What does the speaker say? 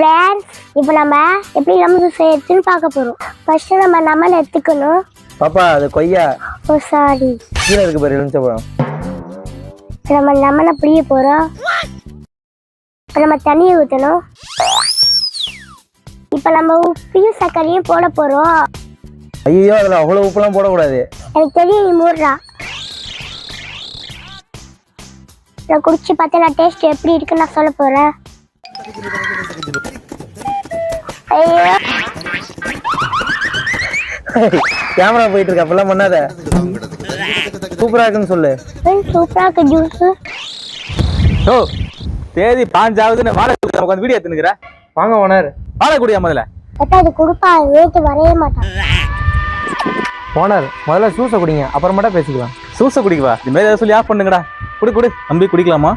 Friends, இப்போ நம்ம எப்படி லெமன் ஜூஸ் எடுத்துன்னு பார்க்க போறோம். ஃபர்ஸ்ட் நம்ம லெமன் எடுத்துக்கணும். பாப்பா அது கொய்யா. ஓ சாரி. கீழே இருக்கு பாரு எலுமிச்சை பழம். நம்ம லெமனை பிழிய போறோம். நம்ம தண்ணியை ஊற்றணும். இப்போ நம்ம உப்பையும் சர்க்கரையும் போட போறோம். ஐயோ அதில் அவ்வளோ உப்புலாம் போடக்கூடாது. எனக்கு தெரியும், நீ மூடுறா. நான் குடிச்சு பார்த்தா நான் டேஸ்ட் எப்படி இருக்குன்னு நான் சொல்ல போறேன். ஐயோ கேமரா போயிட்டு இருக்கு, அப்பெல்லாம் பண்ணாத. சூப்பரா இருக்குன்னு சொல்லு. சூப்பரா இருக்கு ஜூஸ். ஓ தேதி 5 வாழை உட்காந்து வீடியோ எடுத்துனுக்குற. வாங்க ஓனர். வாழை குடியா முதல்ல. அது கொடுப்பா, வேட்டு வரைய மாட்டான். ஓனர் முதல்ல ஜூஸை குடிங்க, அப்புறமேட்டா பேசிக்கலாம். சூசை குடிக்கவா? இது மாதிரி ஏதாவது சொல்லி ஆஃப் பண்ணுங்கடா. குடி குடி தம்பி, குடிக்கலாமா?